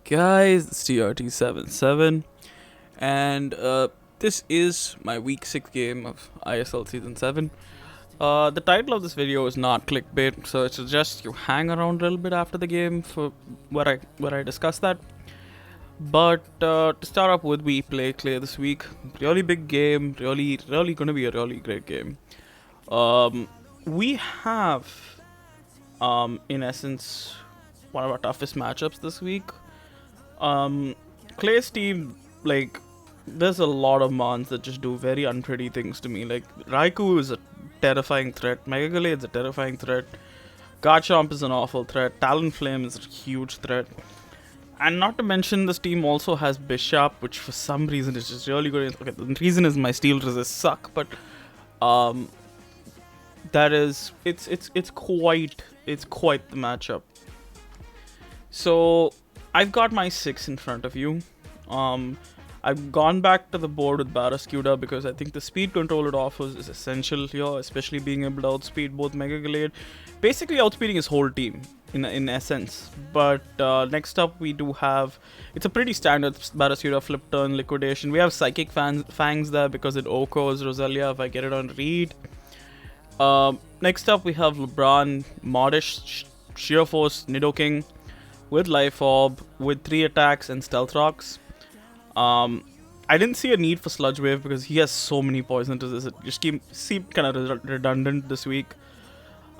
guys? It's TRT77, and this is my week 6 game of ISL Season 7. The title of this video is not clickbait, so it's just you hang around a little bit after the game for where I discuss that. But to start up with, we play Clay this week. Really big game, really gonna be a really great game. We have, in essence, one of our toughest matchups this week. Clay's team, like, there's a lot of mons that just do very unpretty things to me. Like, Raikou is a terrifying threat, DMClay is a terrifying threat, Garchomp is an awful threat, Talonflame is a huge threat. And not to mention, this team also has Bishop, which for some reason is just really good. Okay, the reason is my steel resist suck, but that is it's quite the matchup. So I've got my 6 in front of you. I've gone back to the board with Barraskewda because I think the speed control it offers is essential here, especially being able to outspeed both DMClay, basically outspeeding his whole team in essence. But next up we do have, it's a pretty standard Barraskewda flip turn liquidation. We have Psychic Fangs there because it OHKOs Roselia if I get it on read. Next up we have LeBron, Modish, Sheer Force, Nidoking with Life Orb, with 3 attacks and Stealth Rocks. I didn't see a need for Sludge Wave because he has so many poison resist. It just seemed kind of redundant this week.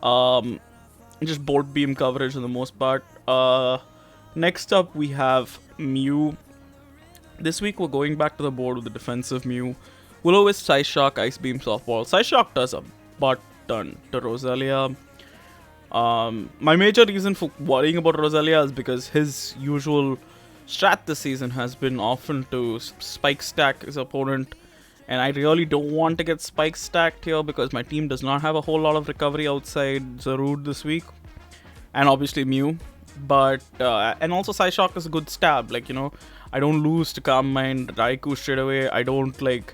Just Bolt Beam coverage for the most part. Next up we have Mew. This week we're going back to the board with the defensive Mew. Will-O-Wisp, Size Shock, Ice Beam, Softball. Size Shock does a butt ton to Roselia. My major reason for worrying about Roselia is because his usual strat this season has been often to spike stack his opponent, and I really don't want to get spike stacked here because my team does not have a whole lot of recovery outside Zarude this week, and obviously Mew. But and also Size Shock is a good stab. Like, you know, I don't lose to Calm Mind, Raikou straight away. I don't like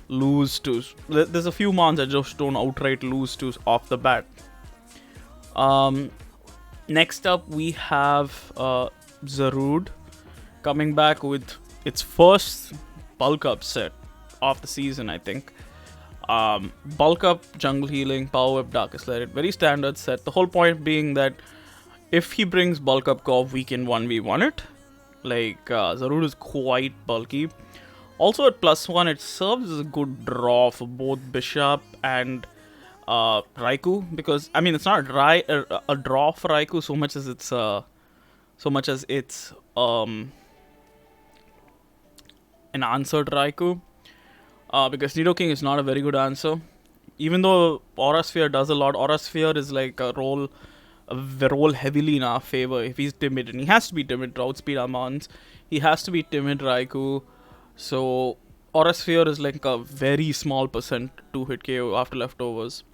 lose to. There's a few mons I just don't outright lose to off the bat. Next up we have Zarude coming back with its first bulk up set of the season, I think. Bulk up, Jungle Healing, Power Whip, Darkest Light, very standard set. The whole point being that if he brings bulk up Corv, we can 1v1 it. Like, Zarude is quite bulky. Also at +1, it serves as a good draw for both Bishop and Raikou, because I mean it's not a draw for Raikou so much as it's an answer to Raikou, because Nidoking is not a very good answer. Even though Aura Sphere does a lot, Aura Sphere is like a roll heavily in our favor if he's timid, and he has to be timid to outspeed our mons. He has to be timid Raikou, so Aura Sphere is like a very small percent to hit KO after leftovers.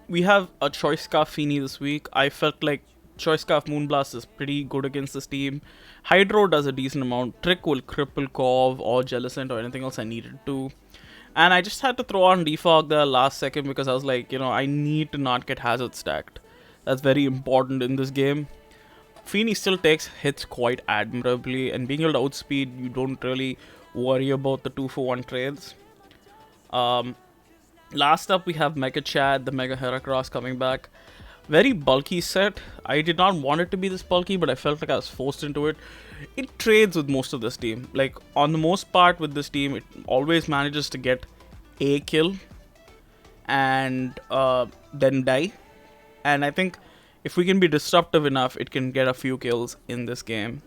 We have a Choice Scarf Feeny this week. I felt like Choice Scarf Moonblast is pretty good against this team. Hydro does a decent amount. Trick will cripple Corv or Jellicent or anything else I needed to. And I just had to throw on Defog there last second because I was like, you know, I need to not get hazard stacked. That's very important in this game. Feeny still takes hits quite admirably, and being able to outspeed, you don't really worry about the 2-for-1 trades. Last up we have Mega Chad, the Mega Heracross coming back. Very bulky set. I did not want it to be this bulky, but I felt like I was forced into it. It trades with most of this team. Like, on the most part with this team, it always manages to get a kill and then die. And I think if we can be disruptive enough, it can get a few kills in this game.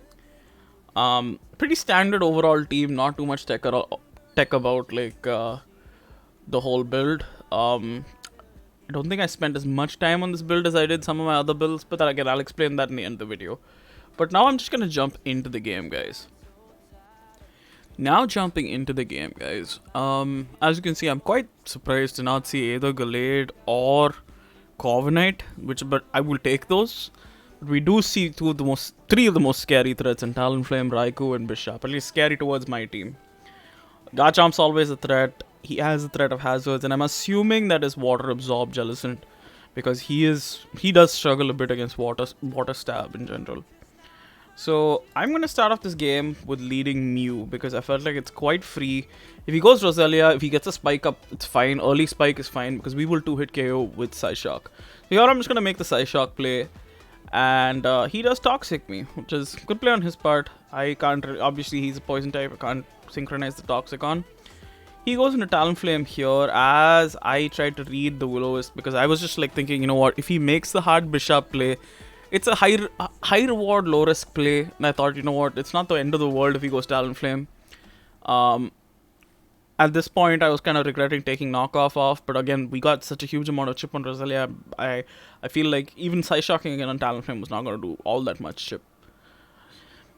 Pretty standard overall team, not too much tech about, like, the whole build. I don't think I spent as much time on this build as I did some of my other builds, but again, I'll explain that in the end of the video. But now I'm just gonna jump into the game, guys. As you can see, I'm quite surprised to not see either Gallade or Corviknight, but I will take those. But we do see three of the most scary threats in Talonflame, Raikou, and Bishop. At least scary towards my team. Garchomp's always a threat. He has a threat of hazards, and I'm assuming that is Water Absorb Jellicent, because he does struggle a bit against water stab in general. So I'm going to start off this game with leading Mew because I felt like it's quite free. If he goes Roselia, if he gets a spike up, it's fine. Early spike is fine because we will 2-hit KO with Psyshock. So here I'm just going to make the Psyshock play. And he does Toxic me, which is good play on his part. I can't, obviously he's a poison type, I can't synchronize the Toxic on. He goes into Talonflame here as I tried to read the Will-O-Wisp because I was just like thinking, you know what, if he makes the hard Bishop play, it's a high reward, low risk play. And I thought, you know what, it's not the end of the world if he goes Talonflame. At this point, I was kind of regretting taking Knockoff off, but again, we got such a huge amount of chip on Roselia. I feel like even Psyshocking again on Talonflame was not going to do all that much chip.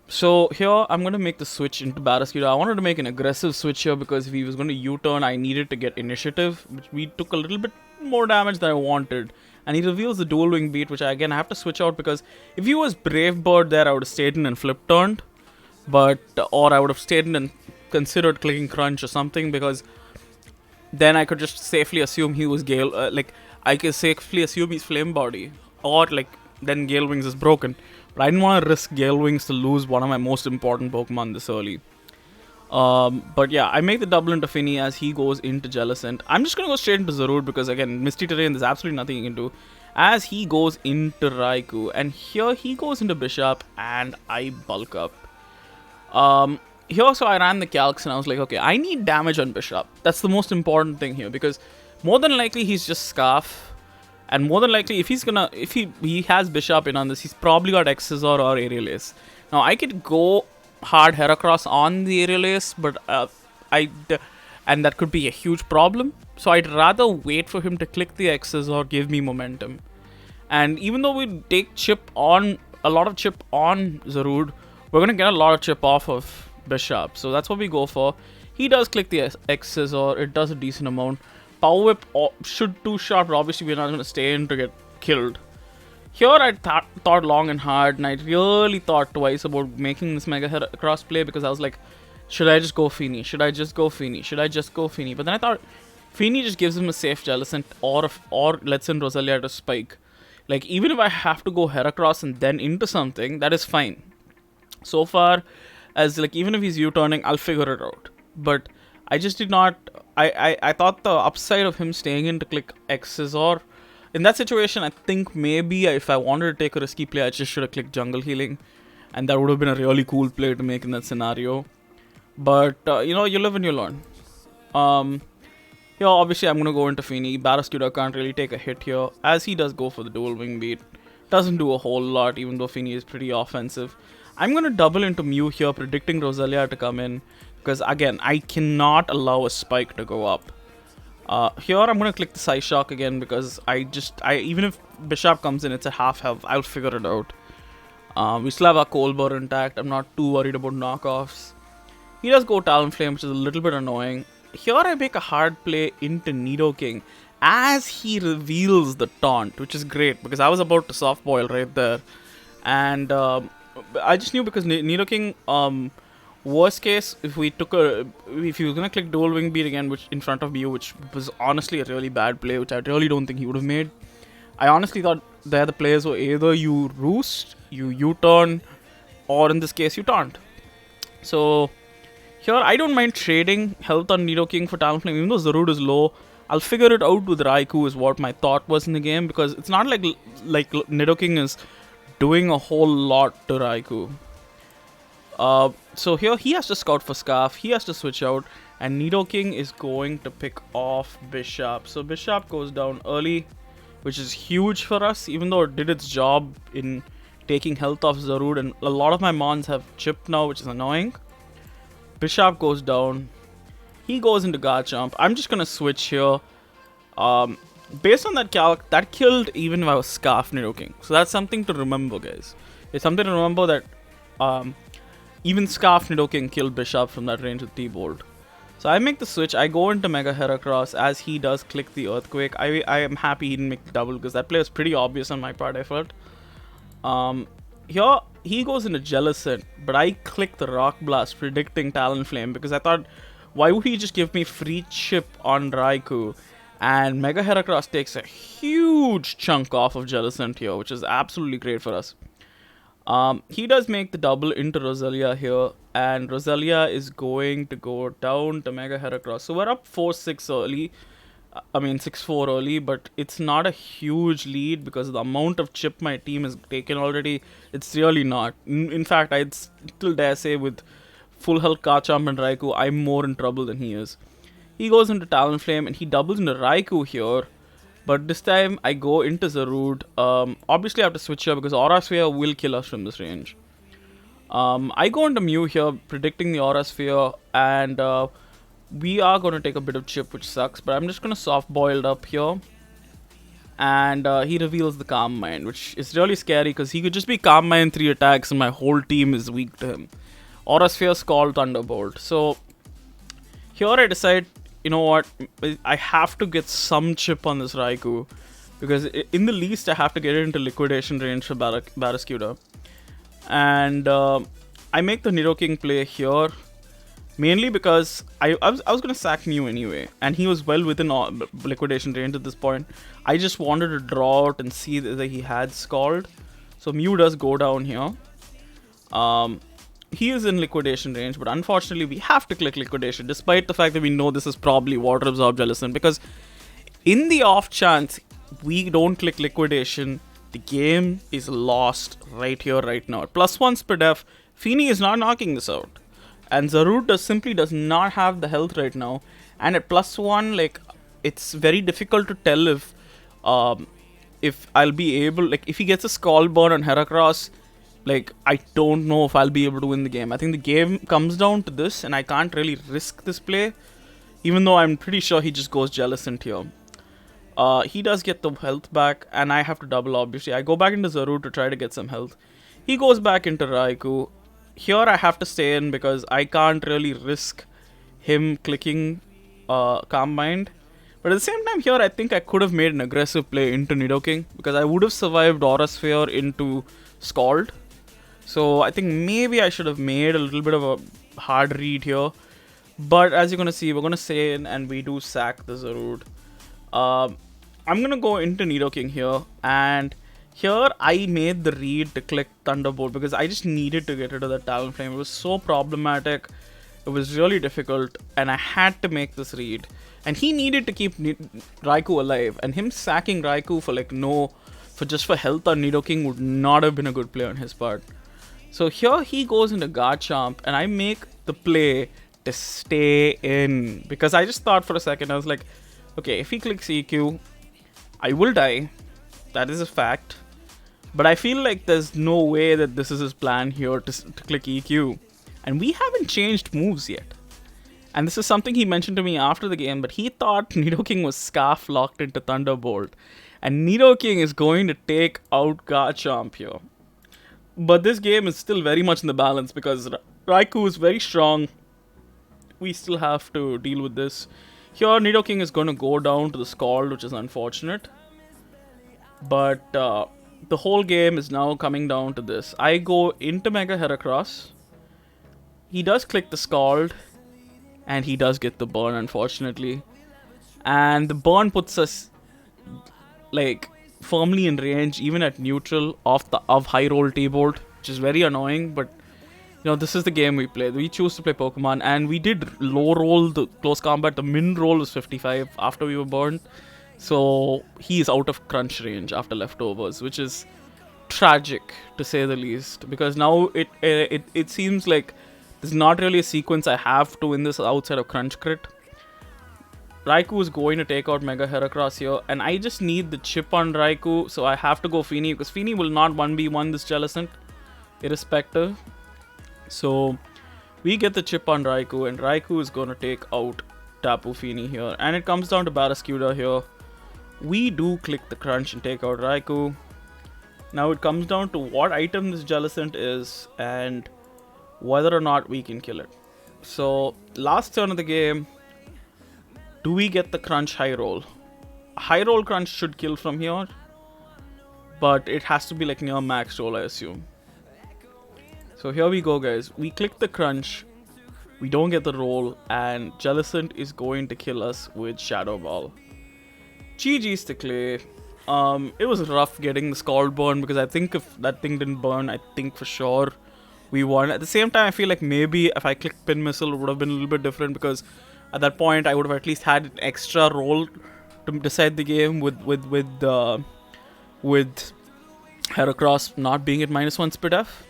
So here, I'm going to make the switch into Barraskewda. I wanted to make an aggressive switch here because if he was going to U-turn, I needed to get initiative, which we took a little bit more damage than I wanted. And he reveals the dual wing beat, which I have to switch out because if he was Brave Bird there, I would have stayed in and flip turned. Or I would have stayed in and considered clicking Crunch or something because then I could just safely assume he was Gale. I could safely assume he's Flame Body. Or then Gale Wings is broken. But I didn't want to risk Gale Wings to lose one of my most important Pokemon this early. But yeah, I make the double into Finny as he goes into Jellicent. I'm just going to go straight into Zarude because again, Misty Terrain, there's absolutely nothing you can do. As he goes into Raikou. And here he goes into Bishop and I bulk up. Here so I ran the calcs and I was like, okay, I need damage on Bishop. That's the most important thing here because more than likely he's just Scarf. And more than likely, if he has Bishop in on this, he's probably got X-Scissor or Aerial Ace. Now, I could go hard Heracross on the Aerial Ace, but and that could be a huge problem. So I'd rather wait for him to click the X's or give me momentum. And even though we take a lot of chip on Zarude, we're gonna get a lot of chip off of Bishop. So that's what we go for. He does click the X's or it does a decent amount. Power Whip should two-shot, but obviously we're not going to stay in to get killed. Here I thought long and hard, and I really thought twice about making this Mega Heracross play because I was like, should I just go Feeny? Should I just go Feeny? Should I just go Feeny? But then I thought, Feeny just gives him a safe Jellicent or lets in Roselia to spike. Like, even if I have to go Heracross and then into something, that is fine. So far, as even if he's U-turning, I'll figure it out. But I just did not... I thought the upside of him staying in to click X's or... In that situation, I think maybe if I wanted to take a risky play, I just should have clicked Jungle Healing. And that would have been a really cool play to make in that scenario. But, you live and you learn. Here, obviously, I'm going to go into Feeny. Barraskewda can't really take a hit here, as he does go for the dual wing beat. Doesn't do a whole lot, even though Feeny is pretty offensive. I'm going to double into Mew here, predicting Roselia to come in. Because again, I cannot allow a spike to go up. Here I'm going to click the Psyshock again because even if Bishop comes in, it's a half health. I'll figure it out. We still have our Colbur intact. I'm not too worried about knockoffs. He does go Talonflame, which is a little bit annoying. Here I make a hard play into Nidoking as he reveals the taunt, which is great because I was about to soft boil right there. And I just knew because Nidoking... worst case, if he was gonna click dual wing beat again, which in front of Mew, which was honestly a really bad play, which I really don't think he would have made. I honestly thought there the players were either you roost, you U-turn, or in this case you taunt. So here I don't mind trading health on Nidoking for Talonflame, even though Zarude is low. I'll figure it out with Raikou is what my thought was in the game because it's not like Nidoking is doing a whole lot to Raikou. So here he has to scout for Scarf, he has to switch out, and Nidoking is going to pick off Bishop. So Bishop goes down early, which is huge for us, even though it did its job in taking health off Zarude, and a lot of my Mons have chipped now, which is annoying. Bishop goes down, he goes into Garchomp. I'm just going to switch here. Based on that calc, that killed even if I was Scarf Nidoking. So that's something to remember, guys. It's something to remember that... even Scarf Nidoking killed Bishop from that range with T-Bolt. So I make the switch. I go into Mega Heracross as he does click the Earthquake. I am happy he didn't make the double because that play was pretty obvious on my part, I felt. Here, he goes into Jellicent, but I click the Rock Blast, predicting Talonflame because I thought, why would he just give me free chip on Raikou? And Mega Heracross takes a huge chunk off of Jellicent here, which is absolutely great for us. He does make the double into Rosalia here, and Rosalia is going to go down to Mega Heracross. So we're up 4-6 early. I mean 6-4 early, but it's not a huge lead because of the amount of chip my team has taken already. It's really not. In fact, I'd still dare say with full health Garchomp and Raikou, I'm more in trouble than he is. He goes into Talonflame and he doubles into Raikou here. But this time I go into Zarude. Obviously I have to switch here because Aura Sphere will kill us from this range. I go into Mew here, predicting the Aura Sphere, and we are going to take a bit of chip, which sucks, but I'm just going to soft boil it up here. And he reveals the Calm Mind, which is really scary because he could just be Calm Mind 3 attacks and my whole team is weak to him. Aura Sphere, Scald, Thunderbolt. So here I decide, you know what, I have to get some chip on this Raikou, because in the least I have to get it into liquidation range for Barraskewda. And I make the Nidoking play here, mainly because I was going to sack Mew anyway, and he was well within liquidation range at this point. I just wanted to draw out and see that he had Scald. So Mew does go down here. He is in liquidation range, but unfortunately we have to click liquidation, despite the fact that we know this is probably Water Absorb Jellicent, because in the off chance we don't click liquidation, the game is lost right here, right now. At +1 speed def, Feeny is not knocking this out. And Zarude simply does not have the health right now. And at +1, like, it's very difficult to tell if I'll be able, like, if he gets a Scald Burn on Heracross, like, I don't know if I'll be able to win the game. I think the game comes down to this, and I can't really risk this play, even though I'm pretty sure he just goes Jellicent here. He does get the health back, and I have to double, obviously. I go back into Zarude to try to get some health. He goes back into Raikou. Here I have to stay in because I can't really risk him clicking Calm Mind. But at the same time here, I think I could have made an aggressive play into Nidoking, because I would have survived Aura Sphere into Scald. So I think maybe I should have made a little bit of a hard read here. But as you're going to see, we're going to stay in and we do sack the Zarude. I'm going to go into Nidoking here, and here I made the read to click Thunderbolt because I just needed to get rid of the Talonflame. It was so problematic, it was really difficult, and I had to make this read. And he needed to keep Raikou alive, and him sacking Raikou for just for health on Nidoking would not have been a good play on his part. So here he goes into Garchomp, and I make the play to stay in, because I just thought for a second, I was like, okay, if he clicks EQ, I will die. That is a fact. But I feel like there's no way that this is his plan here to click EQ. And we haven't changed moves yet. And this is something he mentioned to me after the game, but he thought Nidoking was Scarf locked into Thunderbolt. And Nidoking is going to take out Garchomp here. But this game is still very much in the balance because Raikou is very strong. We still have to deal with this. Here, Nidoking is going to go down to the Scald, which is unfortunate. But the whole game is now coming down to this. I go into Mega Heracross. He does click the Scald. And he does get the burn, unfortunately. And the burn puts us, like, firmly in range, even at neutral, of high roll T-Bolt, which is very annoying. But, you know, this is the game we play. We choose to play Pokemon, and we did low roll the close combat. The min roll was 55 after we were burned. So he is out of crunch range after leftovers, which is tragic, to say the least. Because now it seems like there's not really a sequence I have to win this outside of Crunch Crit. Raikou is going to take out Mega Heracross here, and I just need the chip on Raikou, so I have to go Feeny, because Feeny will not 1v1 this Jellicent, irrespective. So we get the chip on Raikou, and Raikou is going to take out Tapu Fini here. And it comes down to Barraskewda here. We do click the crunch and take out Raikou. Now it comes down to what item this Jellicent is and whether or not we can kill it. So last turn of the game, do we get the crunch high roll? High roll crunch should kill from here, but it has to be like near max roll, I assume. So here we go, guys. We click the crunch, we don't get the roll, and Jellicent is going to kill us with Shadow Ball. GG's to Clay. It was rough getting the skull burn because I think if that thing didn't burn, I think for sure we won. At the same time, I feel like maybe if I clicked pin missile, it would have been a little bit different because at that point I would have at least had an extra roll to decide the game with Heracross not being at -1 speed F.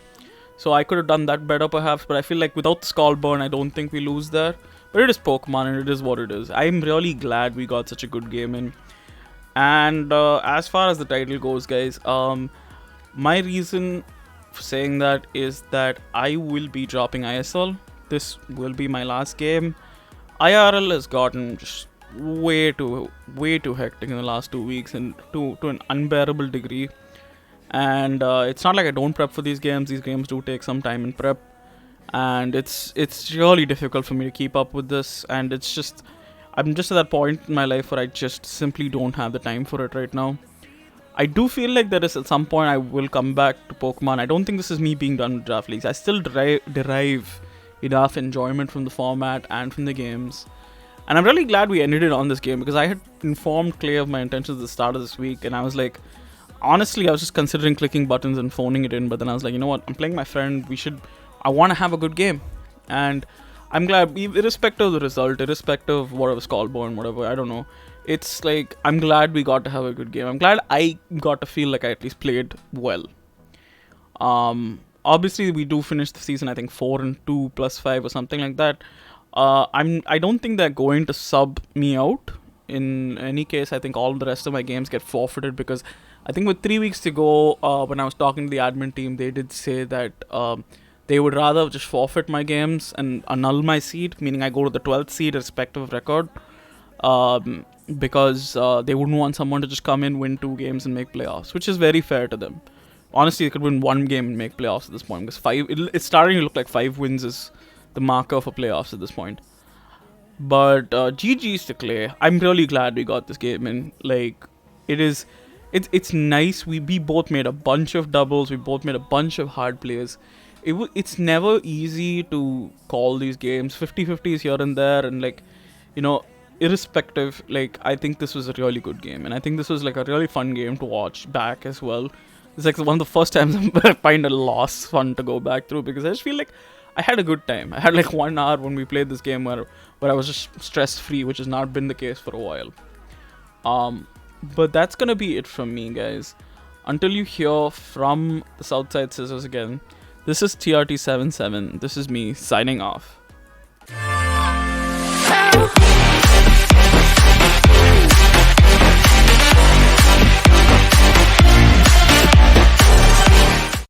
So I could have done that better perhaps, but I feel like without the skull burn, I don't think we lose there. But it is Pokemon and it is what it is. I'm really glad we got such a good game in. And as far as the title goes, guys, my reason for saying that is that I will be dropping ISL. This will be my last game. IRL has gotten just way too hectic in the last 2 weeks and to an unbearable degree. And it's not like I don't prep for these games. These games do take some time in prep, and it's really difficult for me to keep up with this. And it's just I'm just at that point in my life where I just simply don't have the time for it right now. I do feel like there is at some point I will come back to Pokemon. I don't think this is me being done with draft leagues. I still derive enough enjoyment from the format and from the games. And I'm really glad we ended it on this game because I had informed Clay of my intentions at the start of this week, and I was like, honestly, I was just considering clicking buttons and phoning it in, but then I was like, you know what, I'm playing my friend, I want to have a good game. And I'm glad, irrespective of the result, irrespective of whatever Skullborn, whatever, I don't know, it's like, I'm glad we got to have a good game. I'm glad I got to feel like I at least played well. Obviously, we do finish the season, I think 4-2 +5 or something like that. I don't think they're going to sub me out. In any case, I think all the rest of my games get forfeited because I think with 3 weeks to go, when I was talking to the admin team, they did say that they would rather just forfeit my games and annul my seed, meaning I go to the 12th seed irrespective of record, because they wouldn't want someone to just come in, win 2 games and make playoffs, which is very fair to them. Honestly, they could win 1 game and make playoffs at this point because it's starting to look like 5 wins is the marker for playoffs at this point. But GG's to Clay. I'm really glad we got this game in. Like, it's nice. We both made a bunch of doubles. We both made a bunch of hard plays. It's never easy to call these games. 50-50s here and there, and like, you know, irrespective, like, I think this was a really good game, and I think this was like a really fun game to watch back as well. It's like one of the first times I find a loss fun to go back through because I just feel like I had a good time. I had like 1 hour when we played this game where I was just stress free, which has not been the case for a while. But that's gonna be it from me, guys. Until you hear from the Southside Scissors again, this is TRT77. This is me signing off.